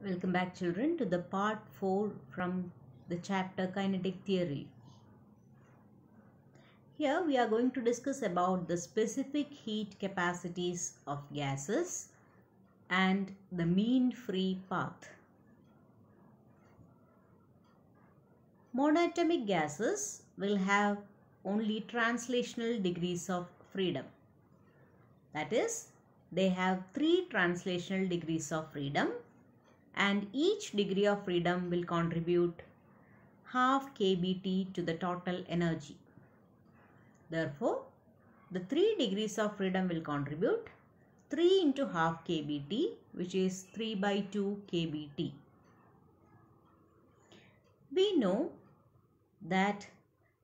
Welcome back, children, to the part 4 from the chapter Kinetic Theory. Here we are going to discuss about the specific heat capacities of gases and the mean free path. Monatomic gases will have only translational degrees of freedom. That is, they have 3 translational degrees of freedom, and each degree of freedom will contribute half kBT to the total energy. Therefore, the 3 degrees of freedom will contribute 3 into half kBT, which is 3 by 2 kBT. We know that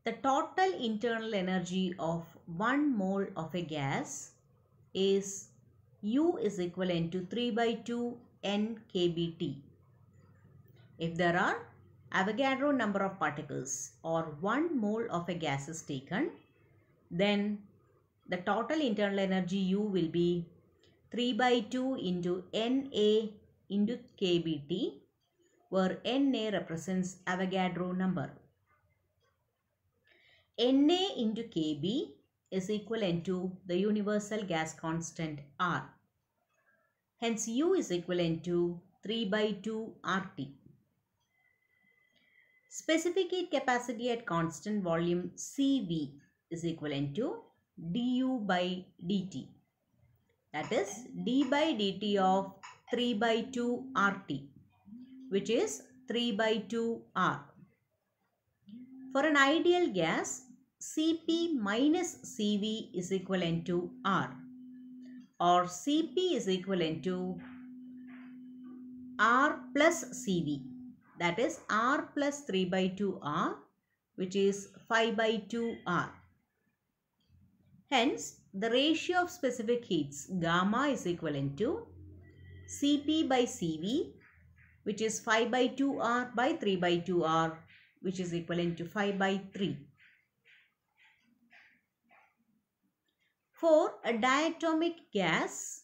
the total internal energy of 1 mole of a gas is U is equivalent to 3 by 2 N kBT. If there are Avogadro number of particles or 1 mole of a gas is taken, then the total internal energy U will be 3 by 2 into Na into kBT, where Na represents Avogadro number. Na into kB is equivalent to the universal gas constant R. Hence, U is equivalent to 3 by 2 RT. Specific heat capacity at constant volume Cv is equivalent to du by dt. That is d by dt of 3 by 2 RT, which is 3 by 2 R. For an ideal gas, Cp minus Cv is equivalent to R, or Cp is equivalent to R plus Cv. That is R plus 3 by 2 R, which is 5 by 2 R. Hence, the ratio of specific heats gamma is equivalent to Cp by Cv, which is 5 by 2 R by 3 by 2 R, which is equivalent to 5 by 3. For a diatomic gas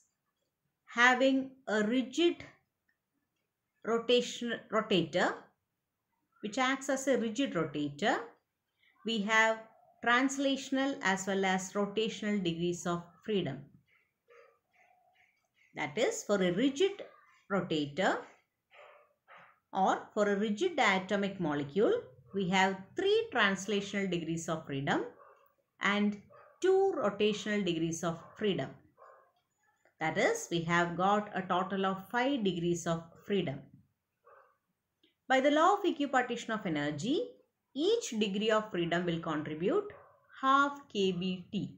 having a rigid rotator, which acts as a rigid rotator, we have translational as well as rotational degrees of freedom. That is, for a rigid rotator or for a rigid diatomic molecule, we have 3 translational degrees of freedom and 2 rotational degrees of freedom. That is, we have got a total of 5 degrees of freedom. By the law of equipartition of energy, each degree of freedom will contribute half kBT.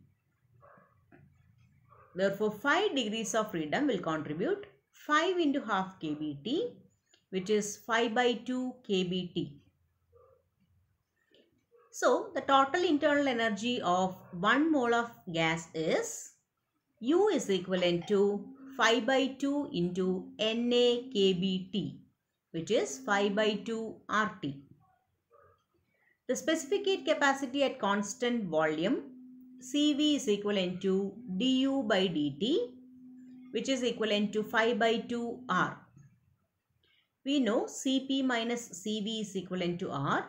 Therefore, 5 degrees of freedom will contribute 5 into half kBT, which is 5 by 2 kBT. So, the total internal energy of 1 mole of gas is U is equivalent to 5 by 2 into Na kBT, which is 5 by 2 RT. The specific heat capacity at constant volume Cv is equivalent to du by dt, which is equivalent to 5 by 2 R. We know Cp minus Cv is equivalent to R,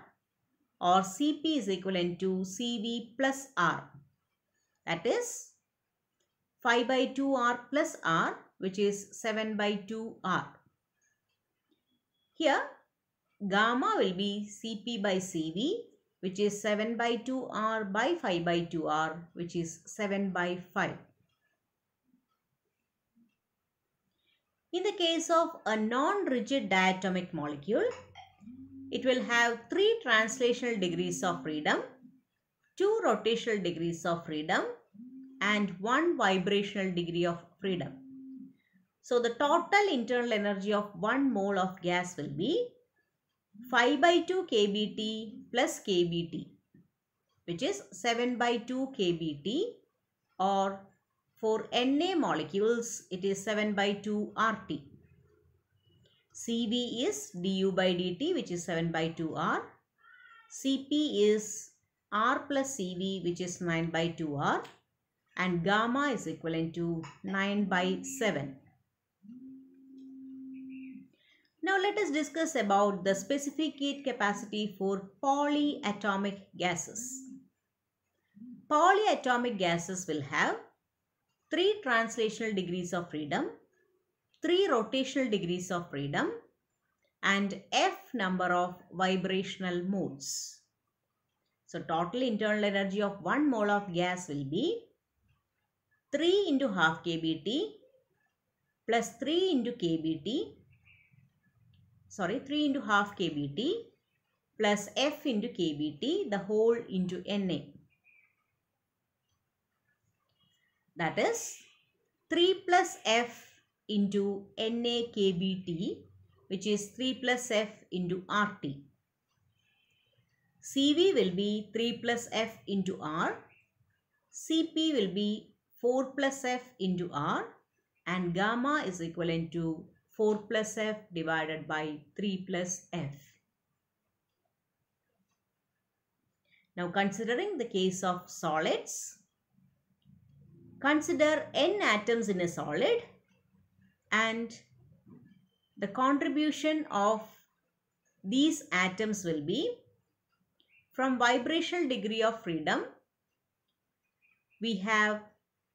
or Cp is equivalent to Cv plus R. That is 5 by 2 R plus R, which is 7 by 2 R. Here, gamma will be Cp by Cv, which is 7 by 2 R by 5 by 2 R, which is 7 by 5. In the case of a non-rigid diatomic molecule, it will have 3 translational degrees of freedom, 2 rotational degrees of freedom, and 1 vibrational degree of freedom. So, the total internal energy of 1 mole of gas will be 5 by 2 kBT plus kBT, which is 7 by 2 kBT, or for Na molecules, it is 7 by 2 RT. Cv is du by dt, which is 7 by 2 R. Cp is R plus Cv, which is 9 by 2 R. And gamma is equivalent to 9 by 7. Now let us discuss about the specific heat capacity for polyatomic gases. Polyatomic gases will have 3 translational degrees of freedom, 3 rotational degrees of freedom, and F number of vibrational modes. So total internal energy of 1 mole of gas will be 3 into half kBT plus 3 into half kBT plus F into kBT, the whole into Na. That is 3 plus F into Na kBT, which is 3 plus F into RT. Cv will be 3 plus F into R. Cp will be 4 plus F into R, and gamma is equivalent to 4 plus F divided by 3 plus F. Now considering the case of solids, consider n atoms in a solid and the contribution of these atoms will be from vibrational degree of freedom. We have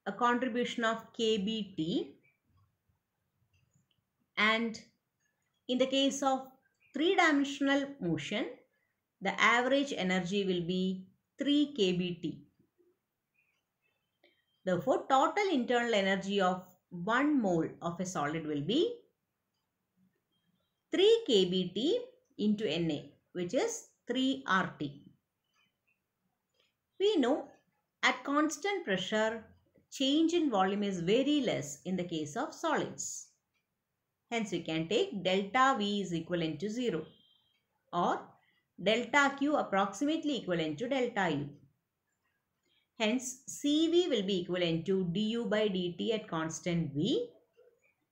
a contribution of kBT, and in the case of three-dimensional motion, the average energy will be 3 kBT. Therefore, total internal energy of 1 mole of a solid will be 3 kBT into Na, which is 3 RT. We know at constant pressure, change in volume is very less in the case of solids. Hence, we can take delta V is equivalent to 0 or delta Q approximately equivalent to delta U. Hence, Cv will be equivalent to du by dt at constant V,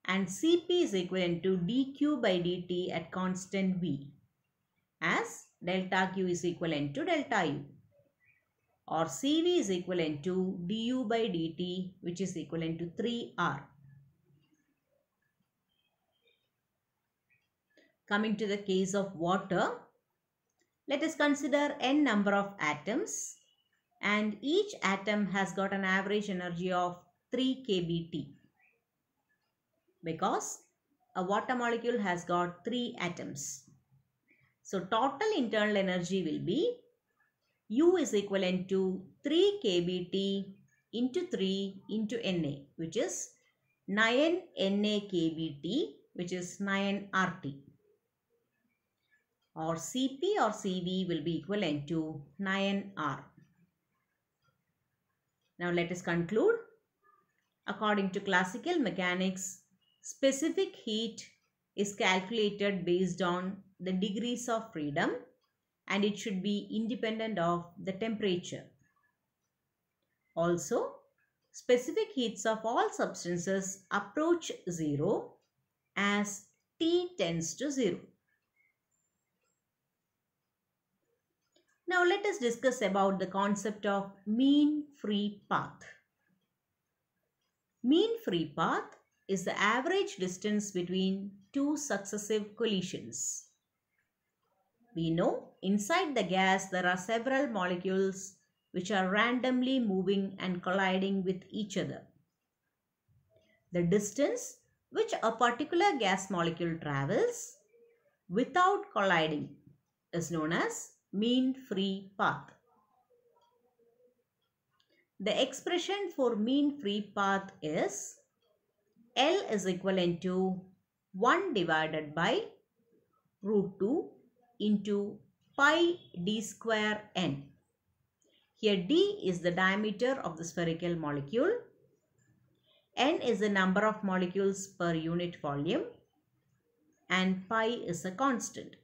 and Cp is equivalent to dq by dt at constant V, as delta Q is equivalent to delta U, or Cv is equivalent to du by dt, which is equivalent to 3R. Coming to the case of water, let us consider n number of atoms, and each atom has got an average energy of 3 kBT, because a water molecule has got 3 atoms. So total internal energy will be U is equivalent to 3 kBT into 3 into Na, which is 9 Na kBT, which is 9 RT. Or Cp or Cv will be equivalent to 9R. Now let us conclude. According to classical mechanics, specific heat is calculated based on the degrees of freedom, and it should be independent of the temperature. Also, specific heats of all substances approach 0 as T tends to 0. Now let us discuss about the concept of mean free path. Mean free path is the average distance between two successive collisions. We know inside the gas there are several molecules which are randomly moving and colliding with each other. The distance which a particular gas molecule travels without colliding is known as mean free path. The expression for mean free path is L is equivalent to 1 divided by root 2 into pi d square n. Here d is the diameter of the spherical molecule, n is the number of molecules per unit volume, and pi is a constant.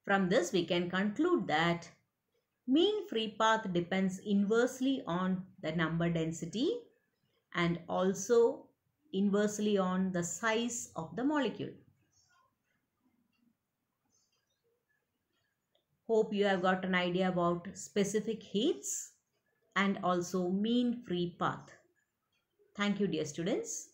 From this we can conclude that mean free path depends inversely on the number density and also inversely on the size of the molecule. Hope you have got an idea about specific heats and also mean free path. Thank you, dear students.